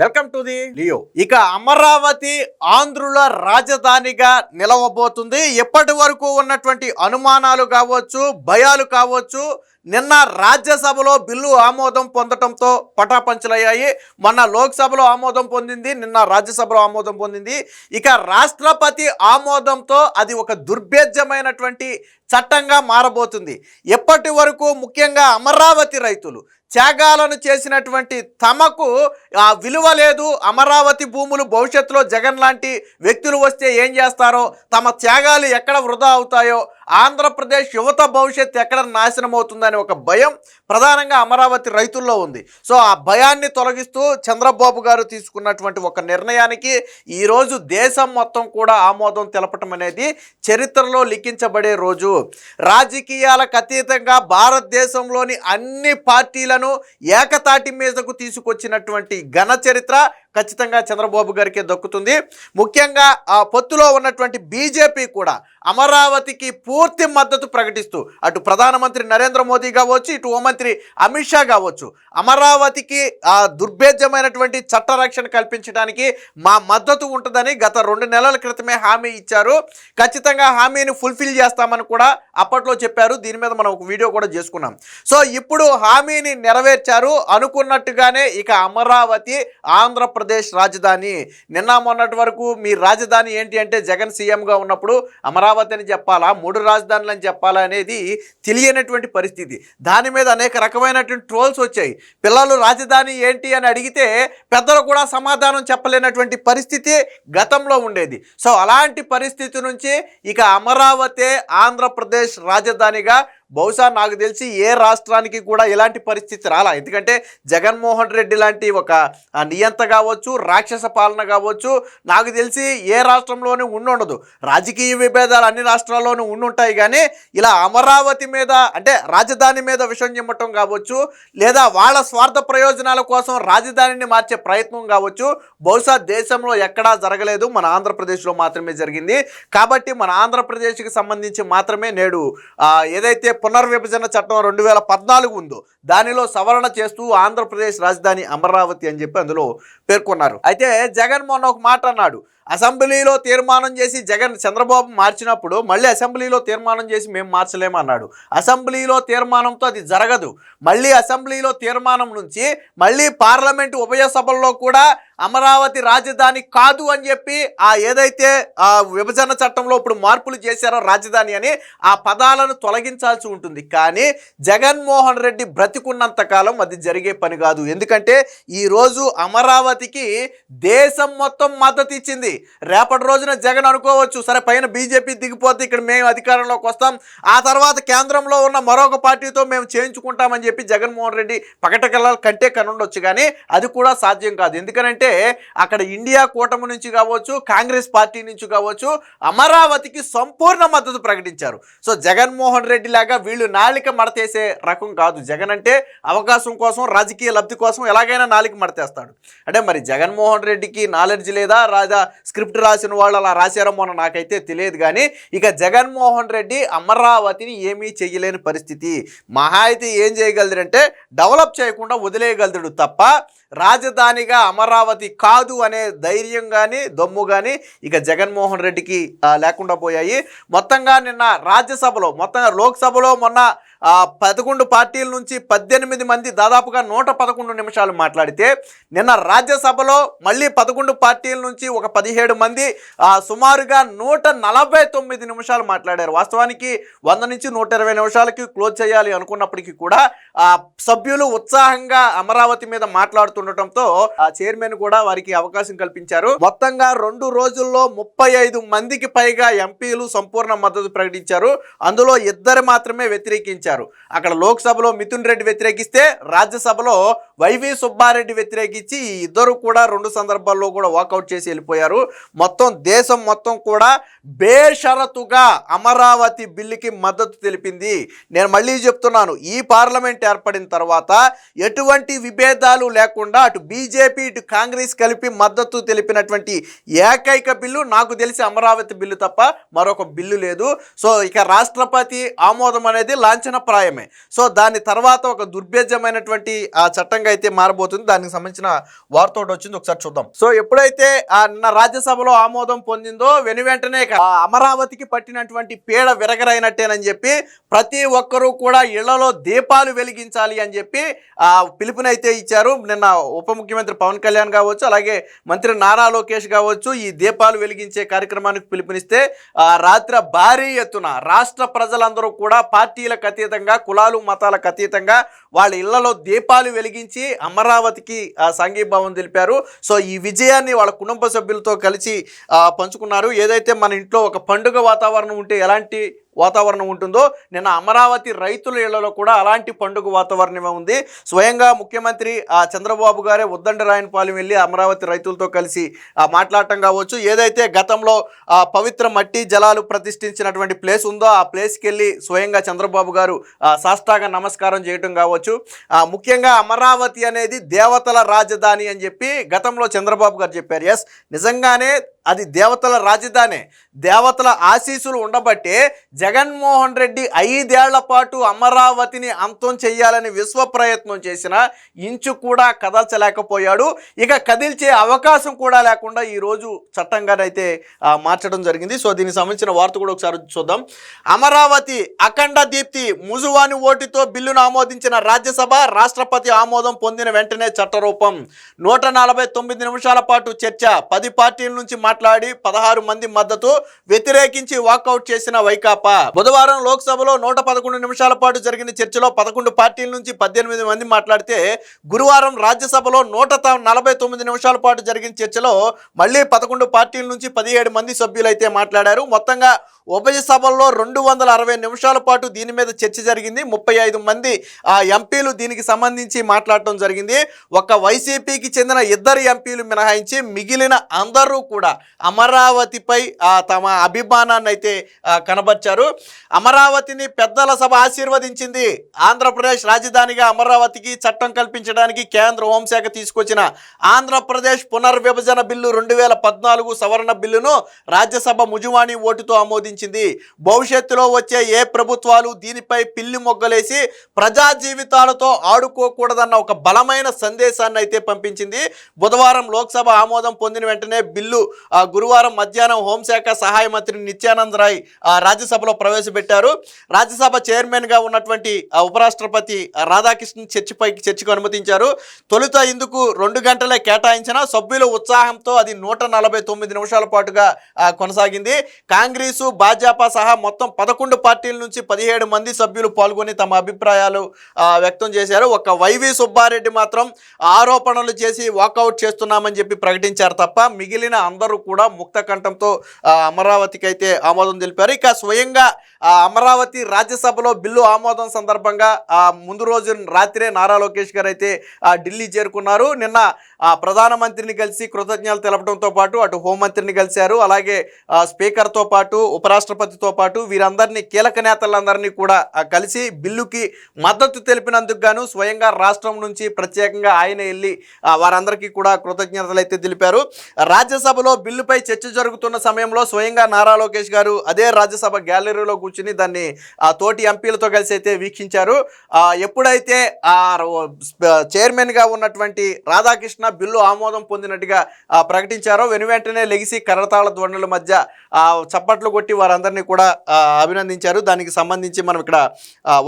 Welcome to the Leo. ఇక అమరావతి ఆంధ్రుల రాజధానిగా నిలవబోతుంది. ఎప్పటి వరకు ఉన్నటువంటి అనుమానాలు కావచ్చు, భయాలు కావచ్చు, నిన్న రాజ్యసభలో బిల్లు ఆమోదం పొందడంతో పటాపంచలయ్యాయి. మొన్న లోక్సభలో ఆమోదం పొందింది, నిన్న రాజ్యసభలో ఆమోదం పొందింది. ఇక రాష్ట్రపతి ఆమోదంతో అది ఒక దుర్భేద్యమైనటువంటి చట్టంగా మారబోతుంది. ఎప్పటి వరకు ముఖ్యంగా అమరావతి రైతులు త్యాగాలను చేసినటువంటి తమకు ఆ విలువ లేదు, అమరావతి భూములు భవిష్యత్తులో జగన్ లాంటి వ్యక్తులు వస్తే ఏం చేస్తారో, తమ త్యాగాలు ఎక్కడ వృధా అవుతాయో, ఆంధ్రప్రదేశ్ యువత భవిష్యత్తు ఎక్కడ నాశనం అవుతుందనే ఒక భయం ప్రధానంగా అమరావతి రైతుల్లో ఉంది. సో ఆ భయాన్ని తొలగిస్తూ చంద్రబాబు గారు తీసుకున్నటువంటి ఒక నిర్ణయానికి ఈరోజు దేశం మొత్తం కూడా ఆమోదం తెలపటం అనేది చరిత్రలో లిఖించబడే రోజు. రాజకీయాలకు అతీతంగా భారతదేశంలోని అన్ని పార్టీలను ఏకతాటి మీదకు తీసుకొచ్చినటువంటి ఘన చరిత్ర ఖచ్చితంగా చంద్రబాబు గారికి దక్కుతుంది. ముఖ్యంగా ఆ పొత్తులో ఉన్నటువంటి బీజేపీ కూడా అమరావతికి పూర్తి మద్దతు ప్రకటిస్తూ అటు ప్రధానమంత్రి నరేంద్ర మోదీ కావచ్చు, ఇటు హోంమంత్రి అమిత్ షా కావచ్చు, అమరావతికి దుర్భేద్యమైనటువంటి చట్ట రక్షణ కల్పించడానికి మా మద్దతు ఉంటుందని గత 2 నెలల క్రితమే హామీ ఇచ్చారు. ఖచ్చితంగా హామీని ఫుల్ఫిల్ చేస్తామని కూడా అప్పట్లో చెప్పారు. దీని మీద మనం ఒక వీడియో కూడా చేసుకున్నాం. సో ఇప్పుడు హామీని నెరవేర్చారు అనుకున్నట్టుగానే. ఇక అమరావతి ఆంధ్రప్రదేశ్ రాజధాని. నిన్న మొన్నటి వరకు మీ రాజధాని ఏంటి అంటే జగన్ సీఎంగా ఉన్నప్పుడు అమరావతి అని చెప్పాలా, 3 రాజధానులు అని చెప్పాలా అనేది తెలియనటువంటి పరిస్థితి. దాని మీద అనేక రకమైనటువంటి ట్రోల్స్ వచ్చాయి. పిల్లలు రాజధాని ఏంటి అని అడిగితే పెద్దలు కూడా సమాధానం చెప్పలేనటువంటి పరిస్థితి గతంలో ఉండేది. సో అలాంటి పరిస్థితి నుంచి ఇక అమరావతి ఆంధ్రప్రదేశ్ రాజధానిగా బహుశా నాకు తెలిసి ఏ రాష్ట్రానికి కూడా ఇలాంటి పరిస్థితి రాలా. ఎందుకంటే జగన్మోహన్ రెడ్డి లాంటి ఒక నియంత కావచ్చు, రాక్షస పాలన కావచ్చు, నాకు తెలిసి ఏ రాష్ట్రంలోనూ ఉండదు. రాజకీయ విభేదాలు అన్ని రాష్ట్రాల్లోనూ ఉండుంటాయి, కానీ ఇలా అమరావతి మీద అంటే రాజధాని మీద విషం చిమ్మటం కావచ్చు, లేదా వాళ్ళ స్వార్థ ప్రయోజనాల కోసం రాజధానిని మార్చే ప్రయత్నం కావచ్చు, బహుశా దేశంలో ఎక్కడా జరగలేదు. మన ఆంధ్రప్రదేశ్లో మాత్రమే జరిగింది. కాబట్టి మన ఆంధ్రప్రదేశ్కి సంబంధించి మాత్రమే నేడు ఏదైతే పునర్విభజన చట్టం 2014 ఉందో దానిలో సవరణ చేస్తూ ఆంధ్రప్రదేశ్ రాజధాని అమరావతి అని చెప్పి అందులో పేర్కొన్నారు. అయితే జగన్ మొన్న ఒక మాట అన్నాడు. అసెంబ్లీలో తీర్మానం చేసి చంద్రబాబు మార్చినప్పుడు మళ్ళీ అసెంబ్లీలో తీర్మానం చేసి మేము మార్చలేమన్నాడు. అసెంబ్లీలో తీర్మానంతో అది జరగదు. మళ్ళీ అసెంబ్లీలో తీర్మానం నుంచి మళ్ళీ పార్లమెంటు ఉభయ సభల్లో కూడా అమరావతి రాజధాని కాదు అని చెప్పి ఏదైతే విభజన చట్టంలో ఇప్పుడు మార్పులు చేశారో రాజధాని అని ఆ పదాలను తొలగించాల్సి ఉంటుంది. కానీ జగన్మోహన్ రెడ్డి బ్రతికున్నంత కాలం అది జరిగే పని కాదు. ఎందుకంటే ఈరోజు అమరావతికి దేశం మొత్తం మద్దతు ఇచ్చింది. రేపటి రోజున జగన్ అనుకోవచ్చు, సరే పైన బీజేపీ దిగిపోతే ఇక్కడ మేము అధికారంలోకి వస్తాం, ఆ తర్వాత కేంద్రంలో ఉన్న మరొక పార్టీతో మేము చేయించుకుంటామని చెప్పి జగన్మోహన్ రెడ్డి పకటకెళ్ళాలి కంటే కనుండొచ్చు. కానీ అది కూడా సాధ్యం కాదు. ఎందుకంటే అక్కడ ఇండియా కూటమి నుంచి కావచ్చు, కాంగ్రెస్ పార్టీ నుంచి కావచ్చు అమరావతికి సంపూర్ణ మద్దతు ప్రకటించారు. సో జగన్మోహన్ రెడ్డి లాగా వీళ్ళు నాలిక మడతేసే రకం కాదు. జగన్ అంటే అవకాశం కోసం, రాజకీయ లబ్ధి కోసం ఎలాగైనా నాలిక మడతేస్తాడు. అంటే మరి జగన్మోహన్ రెడ్డికి నాలెడ్జ్ లేదా, రాజా స్క్రిప్ట్ రాసిన వాళ్ళు అలా రాశారో మొన్న నాకైతే తెలియదు. కానీ ఇక జగన్మోహన్ రెడ్డి అమరావతిని ఏమీ చేయలేని పరిస్థితి. మహా అయితే ఏం చేయగలదంటే డెవలప్ చేయకుండా వదిలేయగలడు తప్ప రాజధానిగా అమరావతి కాదు అనే ధైర్యం కానీ దమ్ము కానీ ఇక జగన్మోహన్ రెడ్డికి లేకుండా పోయాయి. మొత్తంగా నిన్న రాజ్యసభలో లోక్సభలో మొన్న 11 పార్టీల నుంచి 18 మంది దాదాపుగా 111 నిమిషాలు మాట్లాడితే, నిన్న రాజ్యసభలో మళ్ళీ 11 పార్టీల నుంచి ఒక 17 మంది సుమారుగా 149 నిమిషాలు మాట్లాడారు. వాస్తవానికి 100 నుంచి 120 నిమిషాలకి క్లోజ్ చేయాలి అనుకున్నప్పటికీ కూడా సభ్యులు ఉత్సాహంగా అమరావతి మీద మాట్లాడుతుండటంతో చైర్మన్ కూడా వారికి అవకాశం కల్పించారు. మొత్తంగా 2 రోజుల్లో 35 మందికి పైగా ఎంపీలు సంపూర్ణ మద్దతు ప్రకటించారు. అందులో 2 మాత్రమే వ్యతిరేకించారు. అక్కడ లోక్సభలో మిథున్ రెడ్డి వ్యతిరేకిస్తే రాజ్యసభలో వైవి సుబ్బారెడ్డి వ్యతిరేకించి ఈ ఇద్దరు కూడా 2 సందర్భాల్లో కూడా వాకౌట్ చేసి వెళ్ళిపోయారు. మొత్తం దేశం మొత్తం కూడా బేషరతుగా అమరావతి బిల్లుకి మద్దతు తెలిపింది. నేను మళ్ళీ చెప్తున్నాను, ఈ పార్లమెంట్ ఏర్పడిన తర్వాత ఎటువంటి విభేదాలు లేకుండా అటు బీజేపీ ఇటు కాంగ్రెస్ కలిపి మద్దతు తెలిపినటువంటి ఏకైక బిల్లు నాకు తెలిసి అమరావతి బిల్లు తప్ప మరొక బిల్లు లేదు. సో ఇక రాష్ట్రపతి ఆమోదం అనేది లాంఛనప్రాయమే. సో దాని తర్వాత ఒక దుర్భేద్యమైనటువంటి చట్టంగా అయితే మారబోతుంది. దానికి సంబంధించిన వార్త ఒకటి వచ్చింది, ఒకసారి చూద్దాం. సో ఎప్పుడైతే నిన్న రాజ్యసభలో ఆమోదం పొందిందో వెంటనే అమరావతికి పట్టినటువంటి పీడ విరగరైనట్టేనని చెప్పి ప్రతి ఒక్కరూ కూడా ఇళ్లలో దీపాలు వెలిగించాలి అని చెప్పి పిలుపునైతే ఇచ్చారు. నిన్న ఉప ముఖ్యమంత్రి పవన్ కళ్యాణ్ కావచ్చు, అలాగే మంత్రి నారా లోకేష్ కావచ్చు ఈ దీపాలు వెలిగించే కార్యక్రమానికి పిలుపునిస్తే రాత్రి భారీ ఎత్తున రాష్ట్ర ప్రజలందరూ కూడా పార్టీలకు అతీతంగా, కులాలు మతాలకు అతీతంగా వాళ్ళ ఇళ్లలో దీపాలు వెలిగించి అమరావతికి సంఘీభావం తెలిపారు. సో ఈ విజయాన్ని వాళ్ళ కుటుంబ సభ్యులతో కలిసి పంచుకున్నారు. ఏదైతే మన ఇంట్లో ఒక పండుగ వాతావరణం ఉంటే ఎలాంటి వాతావరణం ఉంటుందో నిన్న అమరావతి రైతుల ఇళ్లలో కూడా అలాంటి పండుగ వాతావరణమే ఉంది. స్వయంగా ముఖ్యమంత్రి చంద్రబాబు గారే ఉద్దండరాయనపాలెం వెళ్ళి అమరావతి రైతులతో కలిసి మాట్లాడటం కావచ్చు, ఏదైతే గతంలో పవిత్ర మట్టి జలాలు ప్రతిష్ఠించినటువంటి ప్లేస్ ఉందో ఆ ప్లేస్కి వెళ్ళి స్వయంగా చంద్రబాబు గారు సాష్టాంగ నమస్కారం చేయటం కావచ్చు. ముఖ్యంగా అమరావతి అనేది దేవతల రాజధాని అని చెప్పి గతంలో చంద్రబాబు గారు చెప్పారు. ఎస్, నిజంగానే అది దేవతల రాజధానే. దేవతల ఆశీస్సులు ఉండబట్టే జగన్మోహన్ రెడ్డి 5 ఏళ్ల పాటు అమరావతిని అంతం చేయాలని విశ్వ ప్రయత్నం చేసిన ఇంచు కూడా కదల్చలేకపోయాడు. ఇక కదిల్చే అవకాశం కూడా లేకుండా ఈరోజు చట్టంగానైతే మార్చడం జరిగింది. సో దీనికి సంబంధించిన వార్త కూడా ఒకసారి చూద్దాం. అమరావతి అఖండ దీప్తి ముజువాని ఓటుతో బిల్లును ఆమోదించిన రాజ్యసభ, రాష్ట్రపతి ఆమోదం పొందిన వెంటనే చట్టరూపం. 149 నిమిషాల పాటు చర్చ, 10 పార్టీల నుంచి మాట్లాడి 16 మంది మద్దతు, వ్యతిరేకించి వాకౌట్ చేసిన వైకాపా. బుధవారం లోక్సభలో 111 నిమిషాల పాటు జరిగిన చర్చలో 11 పార్టీల నుంచి 18 మంది మాట్లాడితే, గురువారం రాజ్యసభలో 149 నిమిషాల పాటు జరిగిన చర్చలో మళ్ళీ 11 పార్టీల నుంచి 17 మంది సభ్యులైతే మాట్లాడారు. మొత్తంగా ఉభయ సభల్లో 260 నిమిషాల పాటు దీని మీద చర్చ జరిగింది. 35 మంది ఎంపీలు దీనికి సంబంధించి మాట్లాడటం జరిగింది. ఒక వైసీపీకి చెందిన 2 ఎంపీలు మినహాయించి మిగిలిన అందరూ కూడా అమరావతిపై తమ అభిమానాన్ని అయితే కనబర్చారు. అమరావతిని పెద్దల సభ ఆశీర్వదించింది. ఆంధ్రప్రదేశ్ రాజధానిగా అమరావతికి చట్టం కల్పించడానికి కేంద్ర హోంశాఖ తీసుకొచ్చిన ఆంధ్రప్రదేశ్ పునర్విభజన బిల్లు 2014 సవరణ బిల్లును రాజ్యసభ ముజువాణి ఓటుతో ఆమోదించింది. భవిష్యత్తులో వచ్చే ఏ ప్రభుత్వాలు దీనిపై పిల్లి మొగ్గలేసి ప్రజా జీవితాలతో ఆడుకోకూడదన్న ఒక బలమైన సందేశాన్ని అయితే పంపించింది. బుధవారం లోక్సభ ఆమోదం పొందిన వెంటనే బిల్లు గురువారం మధ్యాహ్నం హోంశాఖ సహాయ మంత్రి నిత్యానంద్ రాయ్ రాజ్యసభలో ప్రవేశపెట్టారు. రాజ్యసభ చైర్మన్గా ఉన్నటువంటి ఉపరాష్ట్రపతి రాధాకృష్ణన్ చర్చకు అనుమతించారు. తొలుత ఇందుకు 2 గంటలే కేటాయించిన సభ్యుల ఉత్సాహంతో అది 149 నిమిషాల పాటుగా కొనసాగింది. కాంగ్రెసు, భాజపా సహా మొత్తం 11 పార్టీల నుంచి 17 మంది సభ్యులు పాల్గొని తమ అభిప్రాయాలు వ్యక్తం చేశారు. ఒక వైవి సుబ్బారెడ్డి మాత్రం ఆరోపణలు చేసి వాకౌట్ చేస్తున్నామని చెప్పి ప్రకటించారు తప్ప మిగిలిన అందరూ కూడా ముక్త కంఠంతో అమరావతికి అయితే ఆమోదం తెలిపారు. ఇక స్వయంగా అమరావతి రాజ్యసభలో బిల్లు ఆమోదం సందర్భంగా ముందు రోజు రాత్రే నారా లోకేష్ గారు అయితే ఢిల్లీ చేరుకున్నారు. నిన్న ప్రధానమంత్రిని కలిసి కృతజ్ఞతలు తెలపడంతో పాటు అటు హోంమంత్రిని కలిశారు, అలాగే స్పీకర్తో పాటు ఉపరాష్ట్రపతితో పాటు వీరందరినీ కీలక నేతలందరినీ కూడా కలిసి బిల్లుకి మద్దతు తెలిపినందుకు గాను స్వయంగా రాష్ట్రం నుంచి ప్రత్యేకంగా ఆయన వెళ్ళి వారందరికీ కూడా కృతజ్ఞతలు అయితే తెలిపారు. రాజ్యసభలో బిల్లుపై చర్చ జరుగుతున్న సమయంలో స్వయంగా నారా లోకేష్ గారు అదే రాజ్యసభ గ్యాలరీలో కూర్చుని దాన్ని తోటి ఎంపీలతో కలిసి అయితే వీక్షించారు. ఎప్పుడైతే చైర్మన్గా ఉన్నటువంటి రాధాకృష్ణ బిల్లు ఆమోదం పొందినట్టుగా ప్రకటించారో వెనువెంటనే లెగిసి కరతాళ ధ్వనుల మధ్య చప్పట్లు కొట్టి వారందరినీ కూడా అభినందించారు. దానికి సంబంధించి మనం ఇక్కడ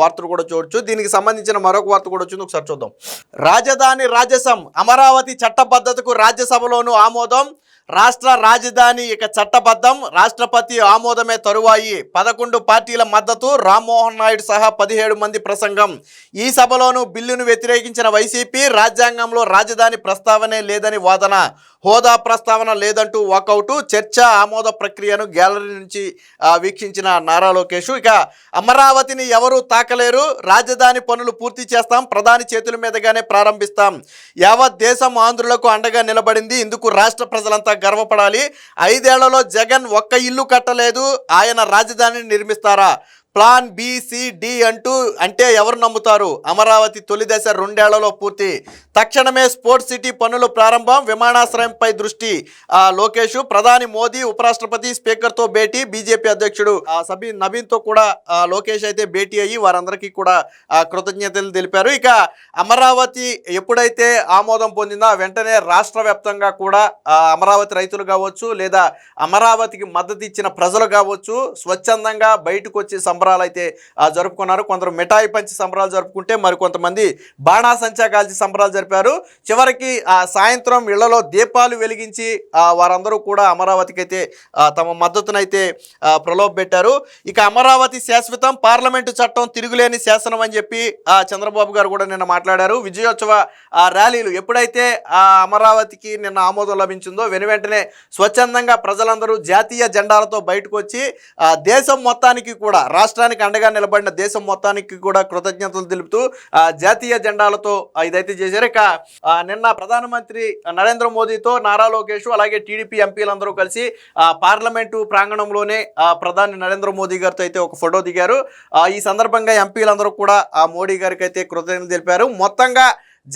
వార్తలు కూడా చూడొచ్చు. దీనికి సంబంధించిన మరొక వార్త కూడా వచ్చింది, ఒకసారి చూద్దాం. రాజధాని రాజసం, అమరావతి చట్టబద్ధతకు రాజ్యసభలోనూ ఆమోదం. రాష్ట్ర రాజధాని ఇక చట్టబద్ధం, రాష్ట్రపతి ఆమోదమే తరువాయి. 11 పార్టీల మద్దతు, రామ్మోహన్ నాయుడు సహా 17 మంది ప్రసంగం. ఈ సభలోనూ బిల్లును వ్యతిరేకించిన వైసీపీ రాజ్యాంగంలో రాజధాని ప్రస్తావనే లేదని వాదన, హోదా ప్రస్తావన లేదంటూ వాకౌట్. చర్చ, ఆమోద ప్రక్రియను గ్యాలరీ నుంచి వీక్షించిన నారా లోకేష్ ఇక అమరావతిని ఎవరూ తాకలేరు, రాజధాని పనులు పూర్తి చేస్తాం, ప్రధాని చేతుల మీదుగానే ప్రారంభిస్తాం. యావత్ దేశం ఆంధ్రులకు అండగా నిలబడింది, ఇందుకు రాష్ట్ర ప్రజలంతా గర్వపడాలి. 5 ఏళ్లలో జగన్ ఒక్క ఇల్లు కట్టలేదు, ఆయన రాజధానిని నిర్మిస్తారా? ప్లాన్ బి, సి, డి అంటే ఎవరు నమ్ముతారు? అమరావతి తొలి దశ 2 ఏళ్లలో పూర్తి. తక్షణమే స్పోర్ట్స్ సిటీ పనులు ప్రారంభం, విమానాశ్రయంపై దృష్టి. లోకేష్, ప్రధాని మోదీ, ఉపరాష్ట్రపతి, స్పీకర్తో భేటీ. బీజేపీ అధ్యక్షుడు నవీన్తో కూడా లోకేష్ అయితే భేటీ అయ్యి వారందరికీ కూడా కృతజ్ఞతలు తెలిపారు. ఇక అమరావతి ఎప్పుడైతే ఆమోదం పొందిందో వెంటనే రాష్ట్ర వ్యాప్తంగా కూడా అమరావతి రైతులు కావచ్చు లేదా అమరావతికి మద్దతు ఇచ్చిన ప్రజలు కావచ్చు స్వచ్ఛందంగా బయటకు వచ్చి సంబరాలు అయితే జరుపుకున్నారు. కొందరు మిఠాయి పంచి సంబరాలు జరుపుకుంటే మరికొంతమంది బాణాసంచా కాల్చి సంబరాలు జరిపారు. చివరికి సాయంత్రం ఇళ్లలో దీపాలు వెలిగించి వారందరూ కూడా అమరావతికి అయితే తమ మద్దతునైతే ప్రలోభపెట్టారు. ఇక అమరావతి శాశ్వతం, పార్లమెంటు చట్టం తిరుగులేని శాసనం అని చెప్పి చంద్రబాబు గారు కూడా నిన్న మాట్లాడారు. విజయోత్సవ ర్యాలీలు ఎప్పుడైతే అమరావతికి నిన్న ఆమోదం లభించిందో వెనువెంటనే స్వచ్ఛందంగా ప్రజలందరూ జాతీయ జెండాలతో బయటకు వచ్చి దేశం మొత్తానికి కూడా రాష్ట్రానికి అండగా నిలబడిన దేశం మొత్తానికి కూడా కృతజ్ఞతలు తెలుపుతూ జాతీయ జెండాలతో ఇదైతే చేశారు. ఇక నిన్న ప్రధానమంత్రి నరేంద్ర మోదీతో నారా లోకేష్ అలాగే టీడీపీ ఎంపీలందరూ కలిసి పార్లమెంటు ప్రాంగణంలోనే ప్రధాని నరేంద్ర మోదీ గారితో అయితే ఒక ఫోటో దిగారు. ఈ సందర్భంగా ఎంపీలందరూ కూడా మోడీ గారికి అయితే కృతజ్ఞతలు తెలిపారు. మొత్తంగా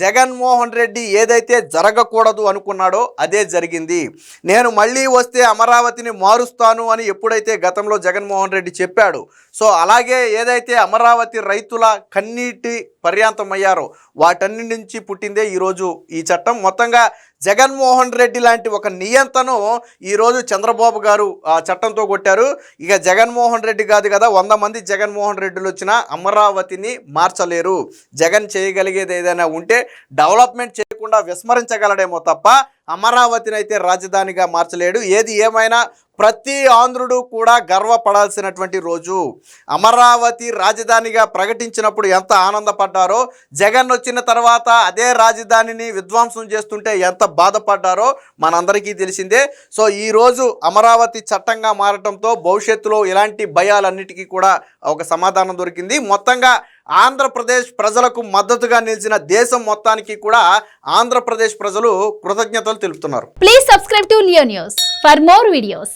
జగన్మోహన్ రెడ్డి ఏదైతే జరగకూడదు అనుకున్నాడో అదే జరిగింది. నేను మళ్ళీ వస్తే అమరావతిని మారుస్తాను అని ఎప్పుడైతే గతంలో జగన్మోహన్ రెడ్డి చెప్పాడు, సో అలాగే ఏదైతే అమరావతి రైతుల కన్నీటి పర్యాంతమయ్యారో వాటన్నిటి నుంచి పుట్టిందే ఈరోజు ఈ చట్టం. మొత్తంగా జగన్మోహన్ రెడ్డి లాంటి ఒక నియంతను ఈరోజు చంద్రబాబు గారు చట్టంతో కొట్టారు. ఇక జగన్మోహన్ రెడ్డి కాదు కదా, 100 మంది జగన్మోహన్ రెడ్డిలు వచ్చినా అమరావతిని మార్చలేరు. జగన్ చేయగలిగేది ఏదైనా ఉంటే డెవలప్మెంట్ చేయకుండా విస్మరించగలడేమో తప్ప అమరావతిని అయితే రాజధానిగా మార్చలేడు. ఏది ఏమైనా ప్రతి ఆంధ్రుడు కూడా గర్వపడాల్సినటువంటి రోజు. అమరావతి రాజధానిగా ప్రకటించినప్పుడు ఎంత ఆనందపడ్డారో, జగన్ వచ్చిన తర్వాత అదే రాజధానిని విధ్వంసం చేస్తుంటే ఎంత బాధపడ్డారో మనందరికీ తెలిసిందే. సో ఈరోజు అమరావతి చట్టంగా మారటంతో భవిష్యత్తులో ఇలాంటి భయాలన్నిటికీ కూడా ఒక సమాధానం దొరికింది. మొత్తంగా ఆంధ్రప్రదేశ్ ప్రజలకు మద్దతుగా నిలిచిన దేశం మొత్తానికి కూడా ఆంధ్రప్రదేశ్ ప్రజలు కృతజ్ఞతలు తెలుపుతున్నారు. Please subscribe to Leo news for more videos.